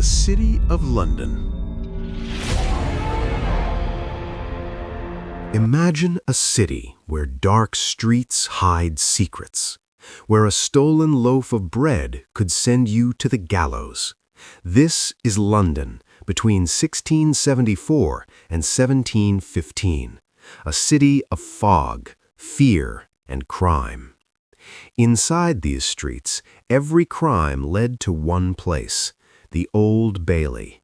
The City of London. Imagine a city where dark streets hide secrets, where a stolen loaf of bread could send you to the gallows. This is London between 1674 and 1715, a city of fog, fear, and crime. Inside these streets, every crime led to one place, the Old Bailey.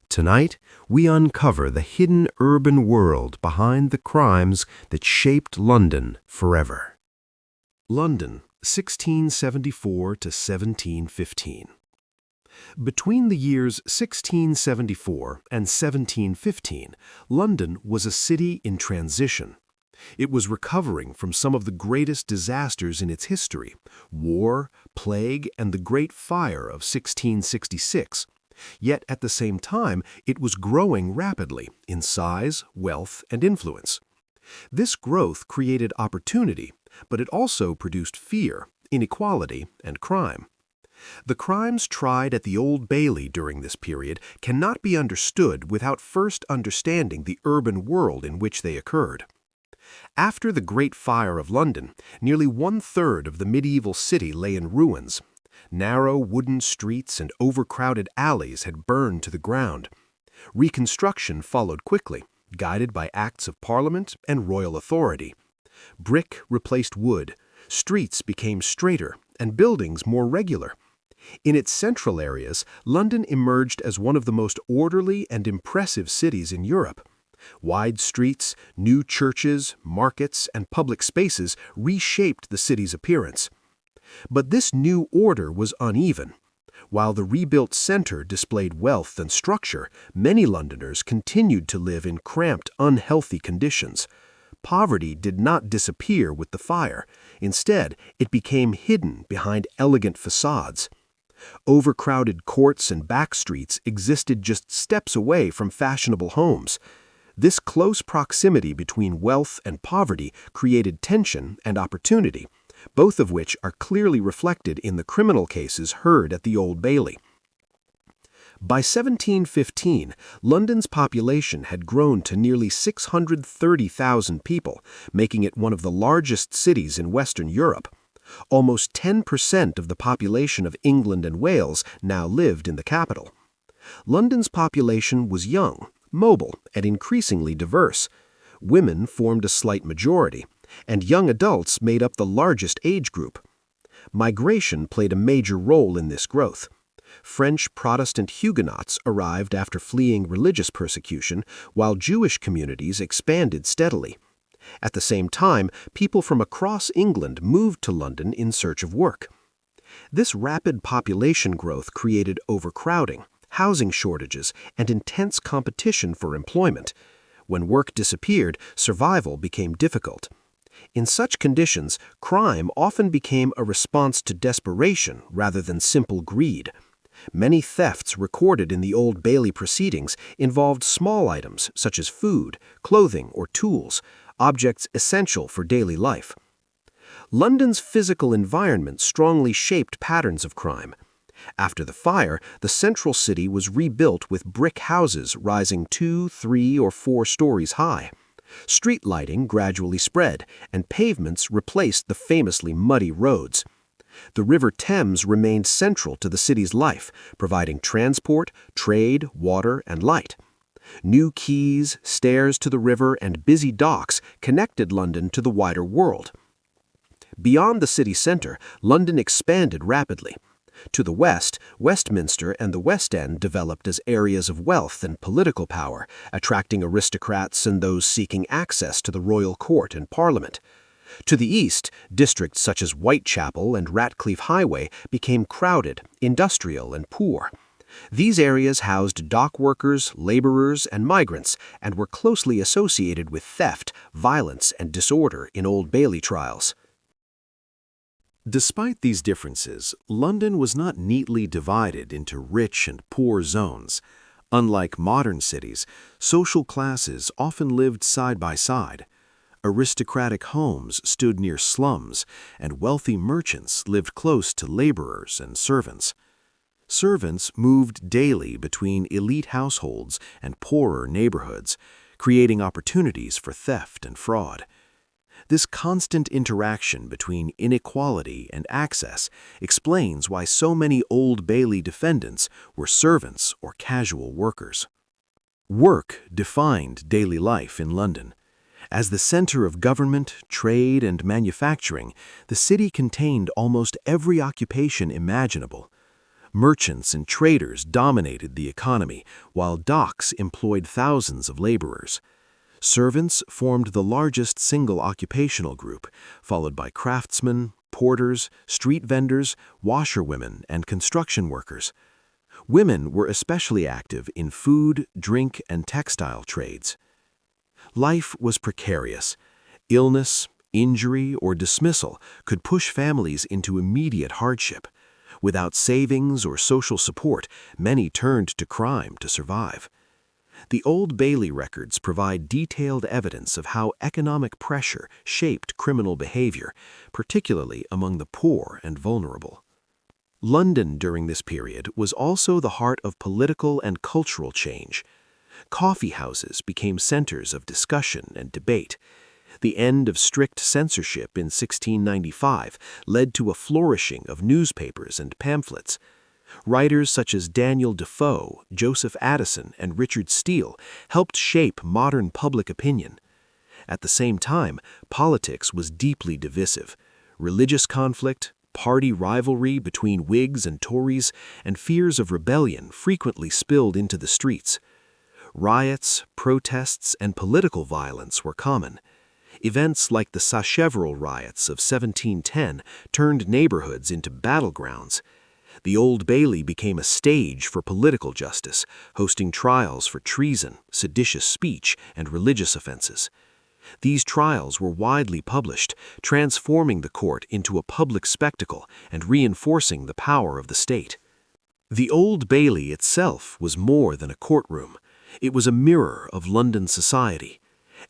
Tonight, we uncover the hidden urban world behind the crimes that shaped London forever. London, 1674 to 1715. Between the years 1674 and 1715, London was a city in transition. It was recovering from some of the greatest disasters in its history: war, plague, and the Great Fire of 1666. Yet at the same time, it was growing rapidly in size, wealth, and influence. This growth created opportunity, but it also produced fear, inequality, and crime. The crimes tried at the Old Bailey during this period cannot be understood without first understanding the urban world in which they occurred. After the Great Fire of London, nearly one-third of the medieval city lay in ruins. Narrow wooden streets and overcrowded alleys had burned to the ground. Reconstruction followed quickly, guided by acts of Parliament and royal authority. Brick replaced wood, streets became straighter, and buildings more regular. In its central areas, London emerged as one of the most orderly and impressive cities in Europe. Wide streets, new churches, markets, and public spaces reshaped the city's appearance. But this new order was uneven. While the rebuilt center displayed wealth and structure, many Londoners continued to live in cramped, unhealthy conditions. Poverty did not disappear with the fire. Instead, it became hidden behind elegant facades. Overcrowded courts and back streets existed just steps away from fashionable homes. This close proximity between wealth and poverty created tension and opportunity, both of which are clearly reflected in the criminal cases heard at the Old Bailey. By 1715, London's population had grown to nearly 630,000 people, making it one of the largest cities in Western Europe. Almost 10% of the population of England and Wales now lived in the capital. London's population was young, mobile, and increasingly diverse. Women formed a slight majority, and young adults made up the largest age group. Migration played a major role in this growth. French Protestant Huguenots arrived after fleeing religious persecution, while Jewish communities expanded steadily. At the same time, people from across England moved to London in search of work. This rapid population growth created overcrowding, housing shortages, and intense competition for employment. When work disappeared, survival became difficult. In such conditions, crime often became a response to desperation rather than simple greed. Many thefts recorded in the Old Bailey proceedings involved small items such as food, clothing, or tools, objects essential for daily life. London's physical environment strongly shaped patterns of crime. After the fire, the central city was rebuilt with brick houses rising 2, 3, or 4 stories high. Street lighting gradually spread, and pavements replaced the famously muddy roads. The River Thames remained central to the city's life, providing transport, trade, water, and light. New quays, stairs to the river, and busy docks connected London to the wider world. Beyond the city center, London expanded rapidly. To the west, Westminster and the West End developed as areas of wealth and political power, attracting aristocrats and those seeking access to the royal court and parliament. To the east, districts such as Whitechapel and Ratcliffe Highway became crowded, industrial, and poor. These areas housed dock workers, laborers, and migrants, and were closely associated with theft, violence, and disorder in Old Bailey trials. Despite these differences, London was not neatly divided into rich and poor zones. Unlike modern cities, social classes often lived side by side. Aristocratic homes stood near slums, and wealthy merchants lived close to laborers and servants. Servants moved daily between elite households and poorer neighborhoods, creating opportunities for theft and fraud. This constant interaction between inequality and access explains why so many Old Bailey defendants were servants or casual workers. Work defined daily life in London. As the center of government, trade, and manufacturing, the city contained almost every occupation imaginable. Merchants and traders dominated the economy, while docks employed thousands of laborers. Servants formed the largest single occupational group, followed by craftsmen, porters, street vendors, washerwomen, and construction workers. Women were especially active in food, drink, and textile trades. Life was precarious. Illness, injury, or dismissal could push families into immediate hardship. Without savings or social support, many turned to crime to survive. The Old Bailey records provide detailed evidence of how economic pressure shaped criminal behavior, particularly among the poor and vulnerable. London during this period was also the heart of political and cultural change. Coffee houses became centers of discussion and debate. The end of strict censorship in 1695 led to a flourishing of newspapers and pamphlets. Writers such as Daniel Defoe, Joseph Addison, and Richard Steele helped shape modern public opinion. At the same time, politics was deeply divisive. Religious conflict, party rivalry between Whigs and Tories, and fears of rebellion frequently spilled into the streets. Riots, protests, and political violence were common. Events like the Sacheverell riots of 1710 turned neighborhoods into battlegrounds. The Old Bailey became a stage for political justice, hosting trials for treason, seditious speech, and religious offenses. These trials were widely published, transforming the court into a public spectacle and reinforcing the power of the state. The Old Bailey itself was more than a courtroom. It was a mirror of London society.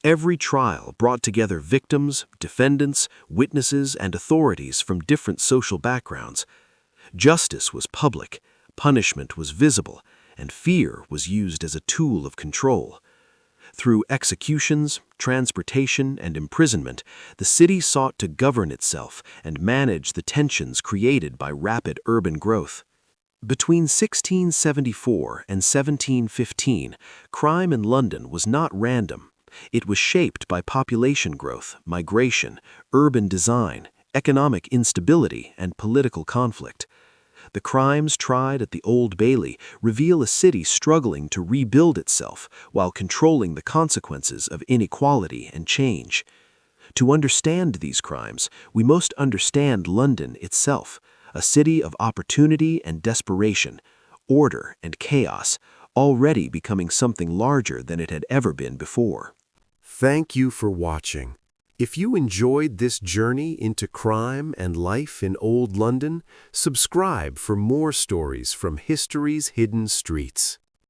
Every trial brought together victims, defendants, witnesses, and authorities from different social backgrounds. Justice was public, punishment was visible, and fear was used as a tool of control. Through executions, transportation, and imprisonment, the city sought to govern itself and manage the tensions created by rapid urban growth. Between 1674 and 1715, crime in London was not random. It was shaped by population growth, migration, urban design, economic instability, and political conflict. The crimes tried at the Old Bailey reveal a city struggling to rebuild itself while controlling the consequences of inequality and change. To understand these crimes, we must understand London itself, a city of opportunity and desperation, order and chaos, already becoming something larger than it had ever been before. Thank you for watching. If you enjoyed this journey into crime and life in Old London, subscribe for more stories from history's hidden streets.